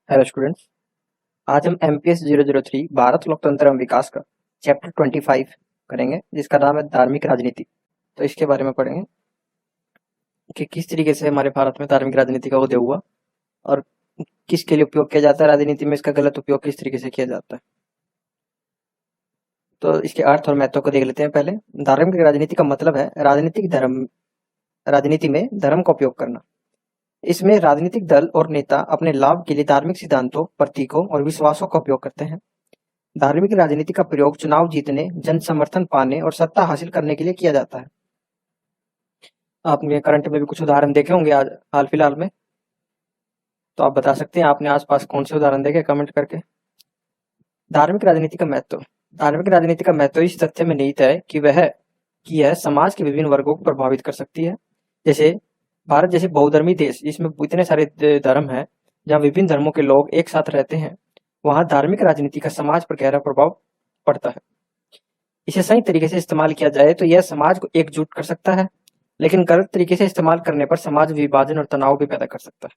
Hello students. आज हम MPS 003 Bharat लोकतंत्र एवं विकास का चैप्टर 25 करेंगे, जिसका नाम है धार्मिक राजनीति। तो इसके बारे में पढ़ेंगे कि किस तरीके से हमारे भारत में धार्मिक राजनीति का उदय हुआ और किसके लिए उपयोग किया जाता है राजनीति में, इसका गलत उपयोग किस तरीके से किया जाता है। तो इसके अर्थ और महत्व को देख लेते हैं। पहले धार्मिक राजनीति का मतलब है राजनीति में धर्म का उपयोग करना। इसमें राजनीतिक दल और नेता अपने लाभ के लिए धार्मिक सिद्धांतों, प्रतीकों और विश्वासों का उपयोग करते हैं। धार्मिक राजनीति का प्रयोग चुनाव जीतने, जन समर्थन पाने और सत्ता हासिल करने के लिए किया जाता है। आपने करंट में भी कुछ उदाहरण देखे होंगे आज हाल फिलहाल में, तो आप बता सकते हैं आपने आसपास कौन से उदाहरण देखे कमेंट करके। धार्मिक राजनीति का महत्व। धार्मिक राजनीति का महत्व इस तथ्य में निहित है कि यह समाज के विभिन्न वर्गों को प्रभावित कर सकती है। जैसे भारत जैसे बहुधर्मी देश जिसमें इतने सारे धर्म हैं, जहाँ विभिन्न धर्मों के लोग एक साथ रहते हैं, वहां धार्मिक राजनीति का समाज पर गहरा प्रभाव पड़ता है। इसे सही तरीके से इस्तेमाल किया जाए तो यह समाज को एकजुट कर सकता है, लेकिन गलत तरीके से इस्तेमाल करने पर समाज विभाजन और तनाव भी पैदा कर सकता है।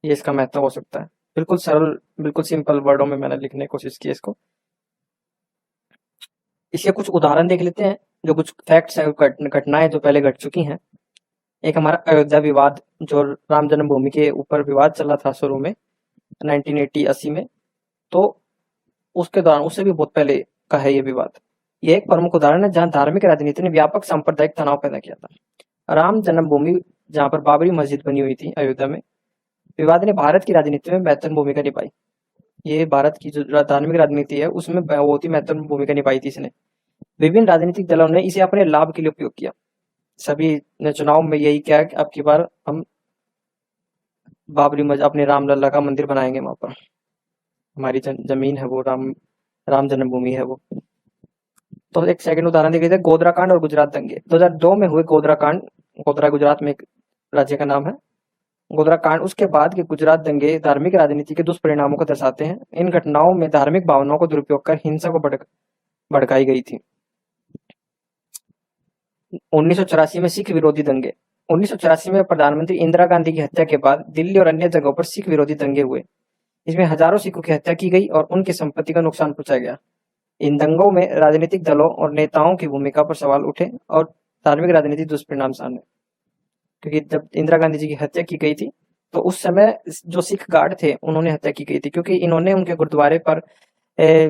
ये इसका महत्व हो सकता है। बिल्कुल सरल, बिल्कुल सिंपल वर्डों में मैंने लिखने की कोशिश की इसको। इसके कुछ उदाहरण देख लेते हैं, जो कुछ फैक्ट्स है, घटनाएं जो पहले घट चुकी हैं। एक हमारा अयोध्या विवाद, जो राम जन्मभूमि के ऊपर विवाद चला था शुरू में 1980 में, तो उसके दौरान, उससे भी बहुत पहले का है ये विवाद। ये एक प्रमुख उदाहरण है जहां धार्मिक राजनीति ने व्यापक सांप्रदायिक तनाव पैदा किया था। राम जन्मभूमि, जहां पर बाबरी मस्जिद बनी हुई थी अयोध्या में, विवाद ने भारत की राजनीति में महत्वपूर्ण भूमिका निभाई। ये भारत की जो धार्मिक राजनीति है उसमें बहुत ही महत्वपूर्ण भूमिका निभाई थी इसने। विभिन्न राजनीतिक दलों ने इसे अपने लाभ के लिए उपयोग किया। सभी ने चुनाव में यही किया कि अब की बार हम बाबरी मस्जिद, अपने रामलला का मंदिर बनाएंगे, वहां पर हमारी जमीन है वो, राम जन्मभूमि है वो। तो एक सेकंड उदाहरण देख लेते हैं, गोधरा कांड और गुजरात दंगे। 2002 में हुए गोधरा कांड, गोधरा गुजरात में एक राज्य का नाम है, गोधरा कांड। उसके बाद के गुजरात दंगे धार्मिक राजनीति के दुष्परिणामों को दर्शाते हैं। इन घटनाओं में धार्मिक भावनाओं को दुरुपयोग कर हिंसा को भड़काई गई थी। 1984 में सिख विरोधी दंगे। 1984 में प्रधानमंत्री इंदिरा गांधी की हत्या के बाद दिल्ली और अन्य जगहों पर सिख विरोधी दंगे हुए। इसमें हजारों सिखों की हत्या की गई और उनकी संपत्ति का नुकसान पहुंचाया गया। इन दंगों में राजनीतिक दलों और नेताओं की भूमिका पर सवाल उठे और धार्मिक राजनीति दुष्परिणाम सामने, क्योंकि जब इंदिरा गांधी जी की हत्या की गई थी तो उस समय जो सिख गार्ड थे उन्होंने हत्या की गई थी, क्योंकि इन्होंने उनके गुरुद्वारे पर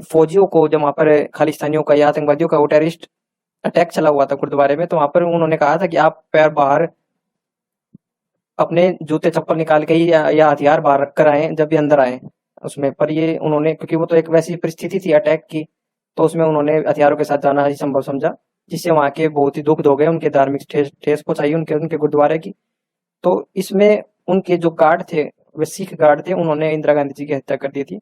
फौजियों को, जब वहां पर खालिस्तानियों का या आतंकवादियों का टेररिस्ट अटैक चला हुआ था गुरुद्वारे में, तो वहां पर उन्होंने कहा था कि आप पैर बाहर, अपने जूते चप्पल निकाल के या हथियार बाहर रख कर आए जब भी अंदर आए उसमें। पर ये उन्होंने, क्योंकि वो तो एक वैसी परिस्थिति थी अटैक की, तो उसमें उन्होंने हथियारों के साथ जाना ही संभव समझा, जिससे वहां के बहुत ही दुख हो गए, उनके धार्मिक ठेस पहुंचाई उनके गुरुद्वारे की। तो इसमें उनके जो गार्ड थे, वे सिख गार्ड थे, उन्होंने इंदिरा गांधी जी की हत्या कर दी थी।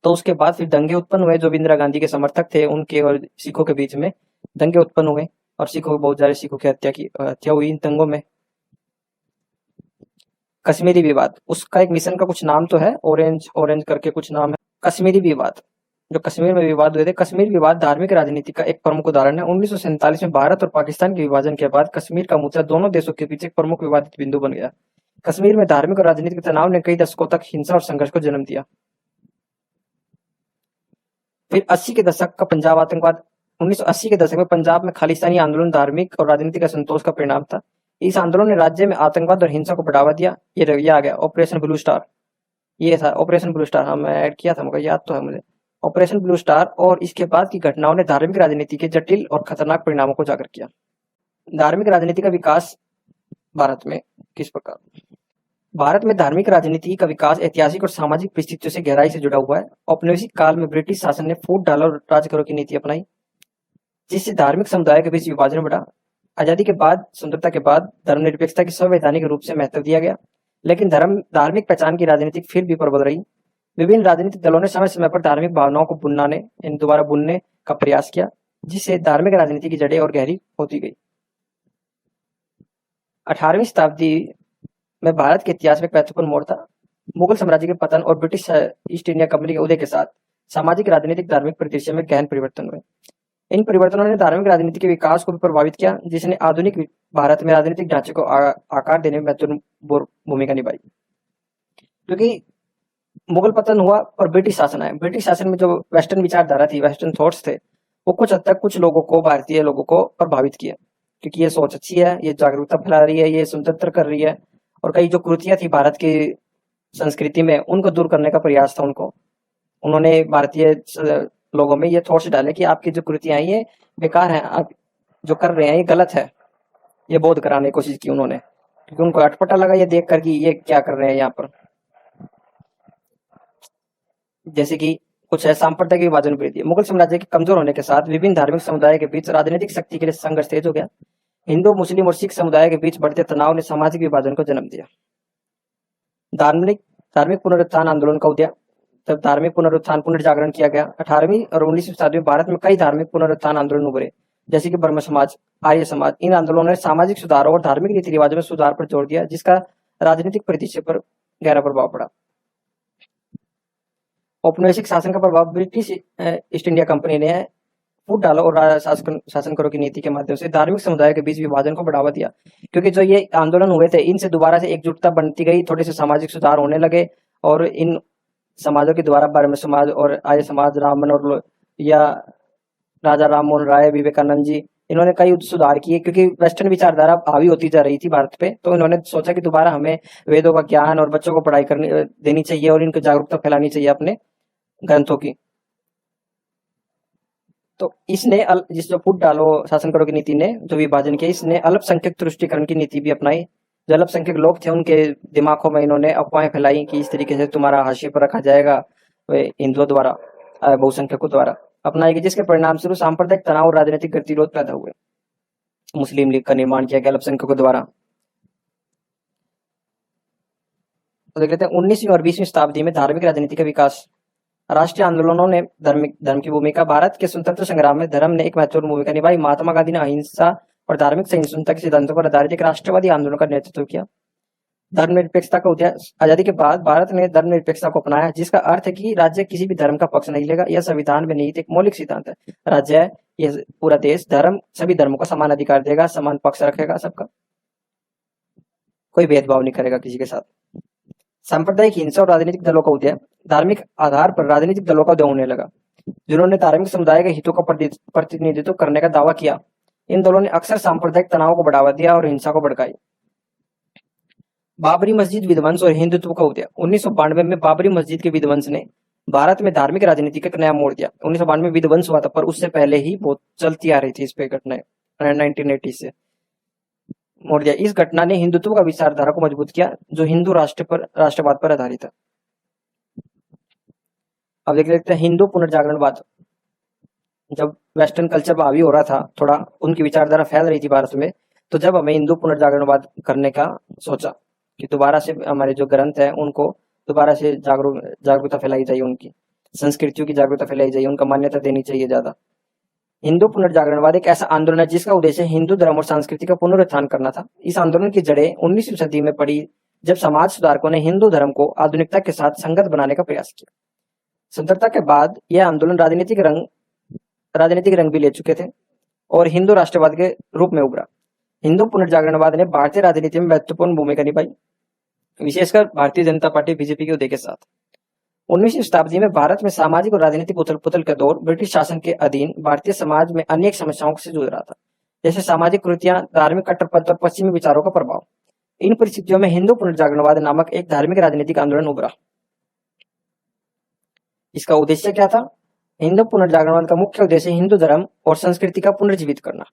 तो उसके बाद फिर दंगे उत्पन्न हुए, जो इंदिरा गांधी के समर्थक थे उनके और सिखों के बीच में दंगे उत्पन्न हुए और सिखों, बहुत सारे सिखों की हत्या हुई इन दंगों में। कश्मीरी विवाद, उसका एक मिशन का कुछ नाम तो है, ऑरेंज करके कुछ नाम है। कश्मीरी विवाद, जो कश्मीर में विवाद हुए थे। कश्मीर विवाद धार्मिक राजनीति का एक प्रमुख उदाहरण है। 1947 में भारत और पाकिस्तान के विभाजन के बाद कश्मीर का मुद्दा दोनों देशों के बीच एक प्रमुख विवादित बिंदु बन गया। कश्मीर में धार्मिक और राजनीतिक तनाव ने कई दशकों तक हिंसा और संघर्ष को जन्म दिया। फिर 80 के दशक का पंजाब आतंकवाद। 1980 के दशक में पंजाब में खालिस्तानी आंदोलन धार्मिक और राजनीतिक असंतोष का परिणाम था। इस आंदोलन ने राज्य में आतंकवाद और हिंसा को बढ़ावा दिया। ये आ गया ऑपरेशन ब्लू स्टार, ये था ऑपरेशन ब्लू स्टार, हाँ मैं ऐड किया था, मुझे याद तो है मुझे, ऑपरेशन ब्लू स्टार। और इसके बाद की घटनाओं ने धार्मिक राजनीति के जटिल और खतरनाक परिणामों को उजागर किया। धार्मिक राजनीति का विकास भारत में किस प्रकार। भारत में धार्मिक राजनीति का विकास ऐतिहासिक और सामाजिक परिस्थितियों से गहराई से जुड़ा हुआ है। औपनिवेशिक काल में ब्रिटिश शासन ने फूट डाला और राज करो की नीति अपनाई, जिससे धार्मिक समुदाय के बीच विभाजन बढ़ा। आजादी के बाद, स्वतंत्रता के बाद धर्मनिरपेक्षता की संवैधानिक रूप से महत्व दिया गया, लेकिन धार्मिक पहचान की राजनीति फिर भी प्रबल रही। विभिन्न राजनीतिक दलों ने समय समय पर धार्मिक भावनाओं को दोबारा बुनने का प्रयास किया, जिससे धार्मिक राजनीति की जड़ें और गहरी होती गई। 18वीं शताब्दी में भारत के इतिहास में एक महत्वपूर्ण मोड़ था। मुगल साम्राज्य के पतन और ब्रिटिश ईस्ट इंडिया कंपनी के उदय के साथ सामाजिक, राजनीतिक, धार्मिक परिदृश्य में गहन परिवर्तन हुए। इन परिवर्तनों ने धार्मिक राजनीति के विकास को भी प्रभावित किया, जिसने आधुनिक भारत में राजनीतिक ढांचे को आकार देने में महत्वपूर्ण भूमिका निभाई। क्योंकि मुगल पतन हुआ और ब्रिटिश शासन आया। ब्रिटिश शासन में जो वेस्टर्न विचारधारा थी, वेस्टर्न थॉट्स थे, वो कुछ हद तक कुछ लोगों को, भारतीय लोगों को प्रभावित किया, क्योंकि ये सोच अच्छी है, ये जागरूकता फैला रही है, ये स्वतंत्र कर रही है। और कई जो कुरीतियां थी भारत की संस्कृति में, उनको दूर करने का प्रयास था उनको। उन्होंने भारतीय लोगों में ये थॉट्स डाले कि आपकी जो कुरीतियां हैं ये बेकार हैं, आप जो कर रहे हैं ये गलत है। ये बोध कराने की कोशिश की उन्होंने, क्योंकि उनको अटपटा लगा ये देख कर कि ये क्या कर रहे हैं यहाँ पर। जैसे कि कुछ है सांप्रदायिक विभाजन वृद्धि। मुगल साम्राज्य के कमजोर होने के साथ विभिन्न धार्मिक समुदायों के बीच राजनीतिक शक्ति के लिए संघर्ष तेज हो गया। हिंदू, मुस्लिम और सिख समुदाय के बीच बढ़ते तनाव ने सामाजिक विभाजन को जन्म दिया। धार्मिक धार्मिक पुनरुत्थान आंदोलन का उदय। जब धार्मिक पुनरुत्थान, पुनर्जागरण किया गया, 18वीं और 19वीं शताब्दी में भारत में कई धार्मिक पुनरुत्थान आंदोलन उभरे, जैसे कि ब्रह्म समाज, आर्य समाज। इन आंदोलनों ने सामाजिक सुधारों और धार्मिक रीति रिवाजों में सुधार पर जोर दिया, जिसका राजनीतिक परिदृश्य पर गहरा प्रभाव पड़ा। औपनिवेशिक शासन का प्रभाव। ब्रिटिश ईस्ट इंडिया कंपनी ने फूट डालो और शासन करो की नीति के माध्यम से धार्मिक समुदायों के बीच विभाजन को बढ़ावा दिया, क्योंकि जो ये आंदोलन हुए थे, इनसे दोबारा से एकजुटता बनती गई, थोड़े से सामाजिक सुधार होने लगे। और इन समाजों के द्वारा ब्रह्म समाज और आर्य समाज, राम मनोहर या राजा राम मोहन राय, विवेकानंद जी, इन्होंने कई सुधार किए, क्योंकि वेस्टर्न विचारधारा हावी होती जा रही थी भारत पे। तो इन्होंने सोचा कि दोबारा हमें वेदों का ज्ञान और बच्चों को पढ़ाई करनी देनी चाहिए और इनको जागरूकता फैलानी चाहिए अपने ग्रंथों की। तो इसने जिस जो फूट डालो शासन करो की नीति ने जो विभाजन किया, इसने अल्पसंख्यक तुष्टिकरण की नीति भी अपनाई। जो अल्पसंख्यक लोग थे उनके दिमागों में इन्होंने अफवाहें फैलाई कि इस तरीके से तुम्हारा हाशिए पर रखा जाएगा हिंदुओं द्वारा, बहुसंख्यकों द्वारा अपनाई गई, जिसके परिणाम स्वरूप सांप्रदायिक तनाव और राजनीतिक गतिरोध पैदा हुए। मुस्लिम लीग का निर्माण किया गया अल्पसंख्यकों द्वारा। तो देख लेते हैं 19वीं और 20वीं शताब्दी में धार्मिक राजनीति का विकास। राष्ट्रीय आंदोलनों ने धर्म की भूमिका। भारत के स्वतंत्र संग्राम में धर्म ने एक महत्वपूर्ण भूमिका निभाई। महात्मा गांधी ने अहिंसा और धार्मिक सहिष्णुता के सिद्धांतों पर आधारित एक राष्ट्रवादी आंदोलन का नेतृत्व किया। धर्मनिरपेक्षता का उदय। आजादी के बाद भारत ने धर्मनिरपेक्षता को अपनाया, जिसका अर्थ है कि राज्य किसी भी धर्म का पक्ष नहीं लेगा। यह संविधान में निहित एक मौलिक सिद्धांत है। राज्य, यह पूरा देश, धर्म सभी धर्मों को समान अधिकार देगा, समान पक्ष रखेगा सबका, कोई भेदभाव नहीं करेगा किसी के साथ। सांप्रदायिक हिंसा और राजनीतिक दलों का उदय। धार्मिक आधार पर राजनीतिक दलों का उदय होने लगा, जिन्होंने धार्मिक समुदाय के हितों का प्रतिनिधित्व करने का दावा किया। इन दलों ने अक्सर सांप्रदायिक तनाव को बढ़ावा दिया और हिंसा को भड़काई। बाबरी मस्जिद विध्वंस और हिंदुत्व का उदय। 1992 में बाबरी मस्जिद के विध्वंस ने भारत में धार्मिक राजनीति का नया मोड़ दिया। 1992 में विध्वंस हुआ था, पर उससे पहले ही बहुत चलती आ रही थी इस पे घटनाएं, 1980 से मोड़ दिया। इस घटना ने हिंदुत्व का विचारधारा को मजबूत किया, जो हिंदू राष्ट्रवाद पर आधारित है। अब देख लेते हैं हिंदू पुनर्जागरणवाद। जब वेस्टर्न कल्चर हावी हो रहा था, थोड़ा उनकी विचारधारा फैल रही थी भारत में, तो जब हमें हिंदू पुनर्जागरणवाद करने का सोचा कि दोबारा से हमारे जो ग्रंथ है उनको दोबारा से जागरूकता फैलाई जाए, उनकी संस्कृतियों की जागरूकता फैलाई जाए, उनका मान्यता देनी चाहिए ज्यादा। हिंदू पुनर्जागरणवाद एक ऐसा आंदोलन है जिसका उद्देश्य हिंदू धर्म और संस्कृति का पुनरुत्थान करना था। इस आंदोलन की जड़ें 19वीं सदी में पड़ी, जब समाज सुधारकों ने हिंदू धर्म को आधुनिकता के साथ संगत बनाने का प्रयास किया। स्वतंत्रता के बाद यह आंदोलन राजनीतिक रंग भी ले चुके थे और हिंदू राष्ट्रवाद के रूप में उभरा। हिंदू पुनर्जागरणवाद ने भारतीय राजनीति में महत्वपूर्ण भूमिका निभाई, विशेषकर भारतीय जनता पार्टी बीजेपी के उदय के साथ। 19वीं शताब्दी में भारत में सामाजिक और राजनीतिक उथल पुथल का दौर। ब्रिटिश शासन के अधीन भारतीय समाज में अनेक समस्याओं से जूझ रहा था, जैसे सामाजिक कुरीतियां, धार्मिक कट्टरपंथ और पश्चिमी विचारों का प्रभाव। इन परिस्थितियों में हिंदू पुनर्जागरणवाद नामक एक धार्मिक राजनीतिक आंदोलन उभरा। इसका उद्देश्य क्या था? हिंदू पुनर्जागरणवाद का मुख्य उद्देश्य हिंदू धर्म और संस्कृति का पुनर्जीवित करना।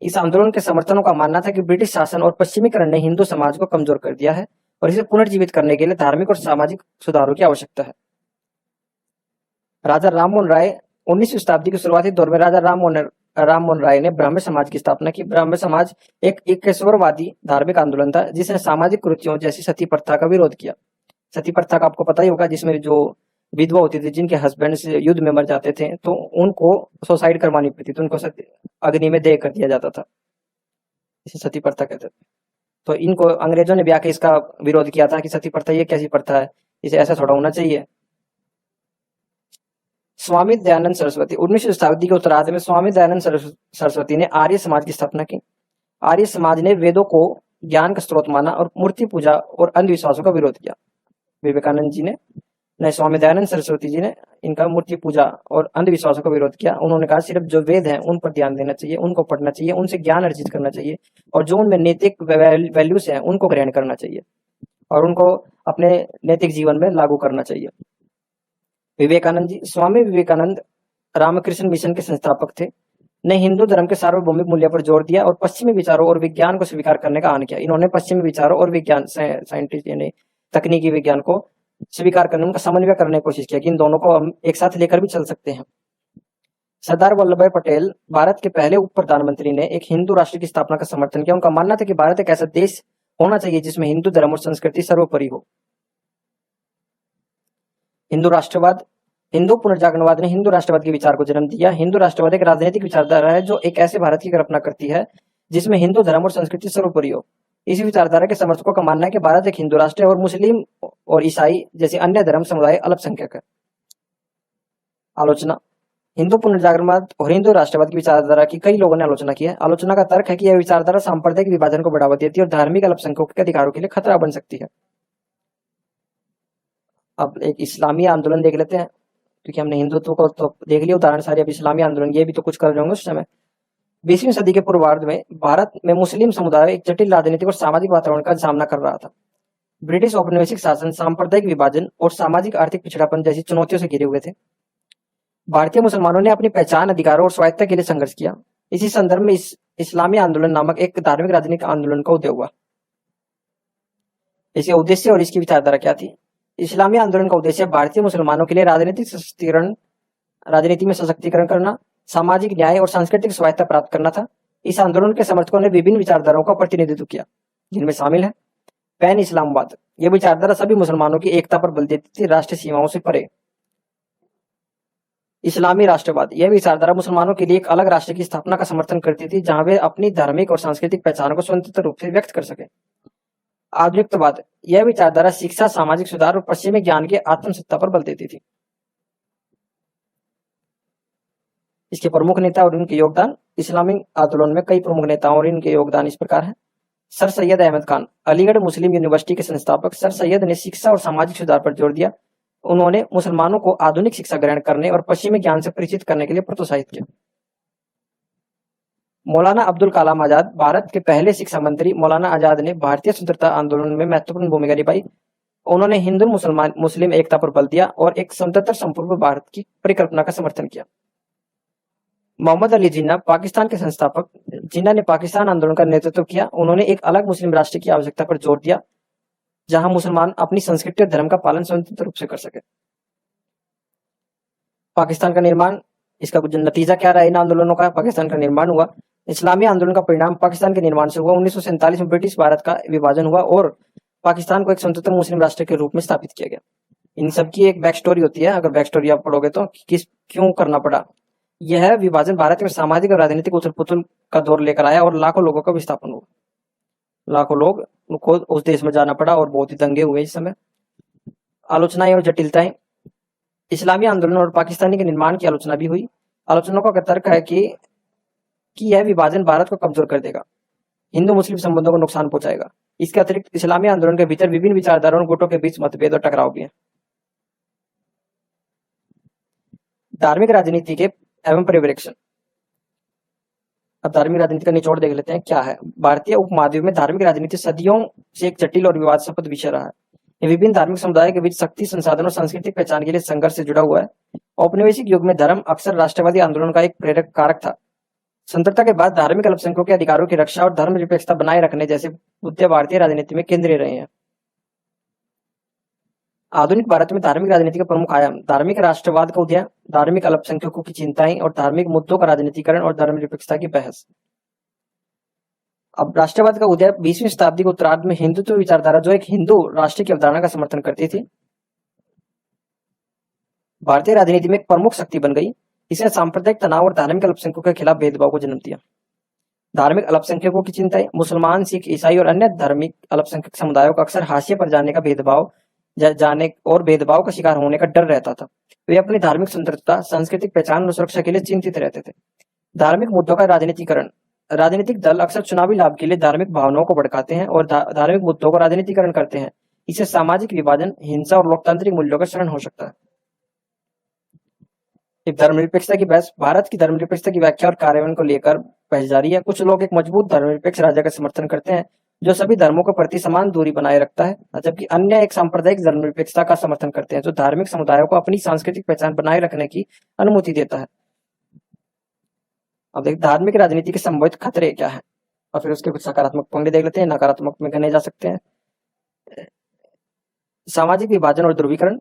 इस आंदोलन के समर्थनों का मानना था कि ब्रिटिश शासन और पश्चिमीकरण ने हिंदू समाज को कमजोर कर दिया है और इसे पुनर्जीवित करने के लिए धार्मिक और सामाजिक सुधारों की आवश्यकता है। राजा राम मोहन राय। 19वीं शताब्दी के शुरुआती दौर में राजा राम मोहन राय ने ब्राह्मण समाज की स्थापना की। ब्राह्मण समाज एक एकेश्वरवादी धार्मिक आंदोलन था, जिसने सामाजिक कुरीतियों जैसी सती प्रथा का विरोध किया। सती प्रथा का आपको पता ही होगा, जिसमें जो विधवा होती थी, जिनके हस्बैंड से युद्ध में मर जाते थे, तो उनको सुसाइड करवानी पड़ती थी, उनको अग्नि में दे कर दिया जाता था, इसे सती प्रथा कहते थे। तो इनको अंग्रेजों ने भी आके इसका विरोध किया था कि सती प्रथा ये कैसी प्रथा है, इसे ऐसा थोड़ा होना चाहिए। स्वामी दयानंद सरस्वती। 19वीं शताब्दी के उत्तरार्ध में स्वामी दयानंद सरस्वती ने आर्य समाज की स्थापना की। आर्य समाज ने वेदों को ज्ञान का स्रोत माना और मूर्ति पूजा और अंधविश्वासों का विरोध किया। विवेकानंद जी ने नहीं, स्वामी दयानंद सरस्वती जी ने इनका मूर्ति पूजा और अंधविश्वासों का विरोध किया। उन्होंने कहा सिर्फ जो वेद हैं उन पर ध्यान देना चाहिए, उनको पढ़ना चाहिए, उनसे ज्ञान अर्जित करना चाहिए और जो उनमें नैतिक वैल्यूज हैं उनको ग्रहण करना चाहिए और उनको अपने नैतिक जीवन में लागू करना चाहिए। विवेकानंद जी, स्वामी विवेकानंद रामकृष्ण मिशन के संस्थापक थे, ने हिंदू धर्म के सार्वभौमिक मूल्य पर जोर दिया और पश्चिमी विचारों और विज्ञान को स्वीकार करने का आह्वान किया। इन्होंने पश्चिमी विचारों और विज्ञान साइंटिस्ट यानी तकनीकी विज्ञान को स्वीकार करने, उनका समन्वय करने की कोशिश किया कि इन दोनों को हम एक साथ लेकर भी चल सकते हैं। सरदार वल्लभ भाई पटेल, भारत के पहले उप प्रधानमंत्री, ने एक हिंदू राष्ट्र की स्थापना का समर्थन किया। उनका मानना था कि भारत एक ऐसा देश होना चाहिए जिसमें हिंदू धर्म और संस्कृति सर्वोपरि हो। हिंदू राष्ट्रवाद, हिंदू पुनर्जागरणवाद ने हिंदू राष्ट्रवाद के विचार को जन्म दिया। हिंदू राष्ट्रवाद एक राजनीतिक विचारधारा है जो एक ऐसे भारत की कल्पना करती है जिसमें हिंदू धर्म और संस्कृति सर्वोपरि हो। इस विचारधारा के समर्थकों का मानना है कि भारत एक हिंदू राष्ट्र है और मुस्लिम और ईसाई जैसे अन्य धर्म समुदाय अल्पसंख्यक है। आलोचना, हिंदू पुनर्जागरणवाद और हिंदू राष्ट्रवाद की विचारधारा की कई लोगों ने आलोचना की है। आलोचना का तर्क है कि यह विचारधारा सांप्रदायिक विभाजन को बढ़ावा देती है और धार्मिक अल्पसंख्यकों के अधिकारों के लिए खतरा बन सकती है। अब एक इस्लामी आंदोलन देख लेते हैं, क्योंकि हमने हिंदुत्व को तो देख लिया उदाहरण सारे, अब इस्लामी आंदोलन ये भी तो कुछ कर रहे होंगे उस समय। 20वीं सदी के पूर्वार्ध में भारत में मुस्लिम समुदाय एक जटिल राजनीतिक और सामाजिक वातावरण का सामना कर रहा था। ब्रिटिश औपनिवेशिक शासन, सांप्रदायिक विभाजन और सामाजिक आर्थिक पिछड़ापन जैसी चुनौतियों से घिरे हुए थे। भारतीय मुसलमानों ने अपनी पहचान, अधिकारों और स्वायत्तता के लिए संघर्ष किया। इसी संदर्भ में इस्लामी आंदोलन नामक एक धार्मिक राजनीतिक आंदोलन का उदय हुआ। इसके उद्देश्य और इसकी विचारधारा क्या थी? इस्लामी आंदोलन का उद्देश्य भारतीय मुसलमानों के लिए राजनीति में सशक्तिकरण करना, सामाजिक न्याय और सांस्कृतिक स्वायत्तता प्राप्त करना था। इस आंदोलन के समर्थकों ने विभिन्न विचारधाराओं का प्रतिनिधित्व किया, जिनमें शामिल है पैन इस्लामवाद। यह विचारधारा सभी मुसलमानों की एकता पर बल देती थी, राष्ट्रीय सीमाओं से परे। इस्लामी राष्ट्रवाद, यह विचारधारा मुसलमानों के लिए एक अलग राष्ट्र की स्थापना का समर्थन करती थी जहां वे अपनी धार्मिक और सांस्कृतिक पहचान को स्वतंत्र रूप से व्यक्त कर सके। आधुनिकतावाद, यह विचारधारा शिक्षा, सामाजिक सुधार और पश्चिमी ज्ञान के आत्मसत्ता पर बल देती थी। इसके प्रमुख नेता और उनके योगदान। इस्लामी आंदोलन में कई प्रमुख नेताओं और इनके योगदान इस प्रकार है। सर सैयद अहमद खान, अलीगढ़ मुस्लिम यूनिवर्सिटी के संस्थापक सर सैयद ने शिक्षा और सामाजिक सुधार पर जोर दिया। उन्होंने मुसलमानों को आधुनिक शिक्षा ग्रहण करने और पश्चिमी ज्ञान से परिचित करने के लिए प्रोत्साहित किया। मौलाना अब्दुल कलाम आजाद, भारत के पहले शिक्षा मंत्री मौलाना आजाद ने भारतीय स्वतंत्रता आंदोलन में महत्वपूर्ण भूमिका निभाई। उन्होंने हिंदू मुस्लिम एकता पर बल दिया और एक स्वतंत्र संपूर्ण भारत की परिकल्पना का समर्थन किया। मोहम्मद अली जिन्ना, पाकिस्तान के संस्थापक, जिन्ना ने पाकिस्तान आंदोलन का नेतृत्व किया। उन्होंने एक अलग मुस्लिम राष्ट्र की आवश्यकता पर जोर दिया जहां मुसलमान अपनी संस्कृति और धर्म का पालन स्वतंत्र रूप से कर सके। पाकिस्तान का निर्माण, इसका कुछ नतीजा क्या रहा इन आंदोलनों का? पाकिस्तान का निर्माण हुआ। इस्लामी आंदोलन का परिणाम पाकिस्तान के निर्माण से हुआ। 1947 में ब्रिटिश भारत का विभाजन हुआ और पाकिस्तान को एक स्वतंत्र मुस्लिम राष्ट्र के रूप में स्थापित किया गया। इन सबकी एक बैक स्टोरी होती है, अगर बैक स्टोरी आप पढ़ोगे तो क्यों करना पड़ा। यह विभाजन भारत में सामाजिक और राजनीतिक उथल पुथल का दौर लेकर आया और लाखों लोगों का विस्थापन हुआ। लाखों लोग को उस देश में जाना पड़ा और बहुत ही दंगे हुए इस समय। आलोचनाएं और जटिलताएं, इस्लामी आंदोलन और पाकिस्तानी के निर्माण की आलोचना भी हुई। आलोचनाओं का तर्क है कि यह विभाजन भारत को कमजोर कर देगा, हिंदू मुस्लिम संबंधों को नुकसान पहुंचाएगा। इसके अतिरिक्त इस्लामी आंदोलन के भीतर विभिन्न विचारधाराओं और गुटों के बीच मतभेद और टकराव भी है। धार्मिक राजनीति के एवं परिप्रेक्ष्य, अब धार्मिक राजनीति का निचोड़ देख लेते हैं क्या है। भारतीय उपमहाद्वीप में धार्मिक राजनीति सदियों से एक जटिल और विवादास्पद विषय रहा है। ये विभिन्न धार्मिक समुदायों के बीच शक्ति, संसाधन और सांस्कृतिक पहचान के लिए संघर्ष से जुड़ा हुआ है। औपनिवेशिक युग में धर्म अक्सर राष्ट्रवादी आंदोलन का एक प्रेरक कारक था। स्वतंत्रता के बाद धार्मिक अल्पसंख्यकों के अधिकारों की रक्षा और धर्मनिरपेक्षता बनाए रखने जैसे मुद्दे भारतीय राजनीति में केंद्रीय रहे हैं। आधुनिक भारत में धार्मिक राजनीति का प्रमुख आयाम धार्मिक राष्ट्रवाद का उदय, धार्मिक अल्पसंख्यकों की चिंताएं और धार्मिक मुद्दों का राजनीतिकरण और धर्मनिरपेक्षता की बहस। अब राष्ट्रवाद का उदय 20वीं शताब्दी के उत्तरार्ध में हिंदुत्व विचारधारा, जो एक हिंदू राष्ट्र की अवधारणा का समर्थन करती थी, भारतीय राजनीति में एक प्रमुख शक्ति बन गई। इसने सांप्रदायिक तनाव और धार्मिक अल्पसंख्यकों के खिलाफ भेदभाव को जन्म दिया। धार्मिक अल्पसंख्यकों की चिंताएं, मुसलमान, सिख, ईसाई और अन्य धार्मिक अल्पसंख्यक समुदायों को अक्सर हाशिए पर जाने का शिकार होने का डर रहता था। वे अपनी धार्मिक स्वतंत्रता, सांस्कृतिक पहचान और सुरक्षा के लिए चिंतित रहते थे। धार्मिक मुद्दों का राजनीतिकरण, राजनीतिक दल अक्सर चुनावी लाभ के लिए धार्मिक भावनाओं को भड़काते हैं और धार्मिक मुद्दों को राजनीतिकरण करते हैं। इससे सामाजिक विभाजन, हिंसा और लोकतांत्रिक मूल्यों का क्षरण हो सकता है। एक धर्मनिरपेक्षता की बहस। भारत की धर्मनिरपेक्षता की व्याख्या और कार्यान्वयन को लेकर बहस जारी है। कुछ लोग एक मजबूत धर्मनिरपेक्ष राज्य का समर्थन करते हैं जो सभी धर्मों के प्रति समान दूरी बनाए रखता है, जबकि अन्य एक सांप्रदायिक धर्मनिरपेक्षता का समर्थन करते हैं जो धार्मिक समुदायों को अपनी सांस्कृतिक पहचान बनाए रखने की अनुमति देता है। अब देखिए धार्मिक राजनीति के संभावित खतरे क्या है, और फिर उसके कुछ सकारात्मक पॉइंट देख लेते हैं, नकारात्मक में गने जा सकते हैं। सामाजिक विभाजन और ध्रुवीकरण।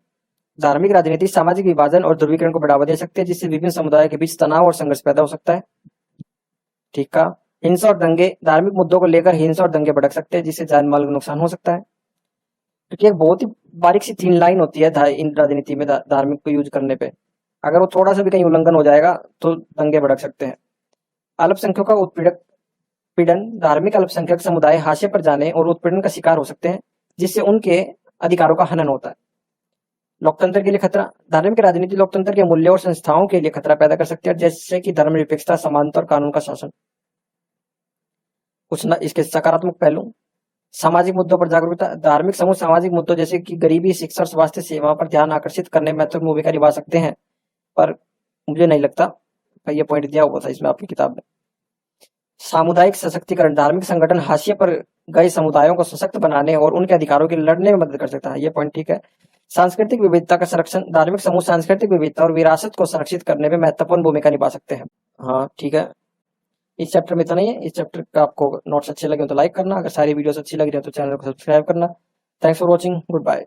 धार्मिक राजनीति सामाजिक विभाजन और ध्रुवीकरण को बढ़ावा दे सकती है, जिससे विभिन्न समुदायों के बीच तनाव और संघर्ष पैदा हो सकता है। ठीक है। हिंसा और दंगे। धार्मिक मुद्दों को लेकर हिंसा और दंगे भड़क सकते हैं, जिससे जान माल को नुकसान हो सकता है। क्योंकि एक बहुत ही बारीक सी थीन लाइन होती है इन राजनीति में धार्मिक को यूज करने पे। अगर वो थोड़ा सा भी कहीं उल्लंघन हो जाएगा तो दंगे भड़क सकते हैं। अल्पसंख्यकों का उत्पीड़न। धार्मिक अल्पसंख्यक समुदाय हाशिए पर जाने और उत्पीड़न का शिकार हो सकते हैं, जिससे उनके अधिकारों का हनन होता है। लोकतंत्र के लिए खतरा। धार्मिक राजनीति लोकतंत्र के मूल्यों और संस्थाओं के लिए खतरा पैदा कर सकती है, जैसे कि धर्मनिरपेक्षता, समानता और कानून का शासन। कुछ इसके सकारात्मक पहलू। सामाजिक मुद्दों पर जागरूकता। धार्मिक समूह सामाजिक मुद्दों जैसे कि गरीबी, शिक्षा और स्वास्थ्य सेवा पर ध्यान आकर्षित करने में महत्वपूर्ण भूमिका निभा सकते हैं, पर मुझे नहीं लगता ये पॉइंट दिया हुआ था इसमें आपकी किताब में। सामुदायिक सशक्तिकरण। धार्मिक संगठन हाशिए पर गए समुदायों को सशक्त बनाने और उनके अधिकारों के लिए लड़ने में मदद कर सकता है, ये पॉइंट ठीक है। सांस्कृतिक विविधता का संरक्षण। धार्मिक समूह सांस्कृतिक विविधता और विरासत को संरक्षित करने में महत्वपूर्ण भूमिका निभा सकते हैं। हाँ ठीक है। इस चैप्टर में इतना ही है। इस चैप्टर का आपको नोट्स अच्छे लगे तो लाइक करना, अगर सारी वीडियोस अच्छी लग रही है तो चैनल को सब्सक्राइब करना। Thanks for watching, good bye.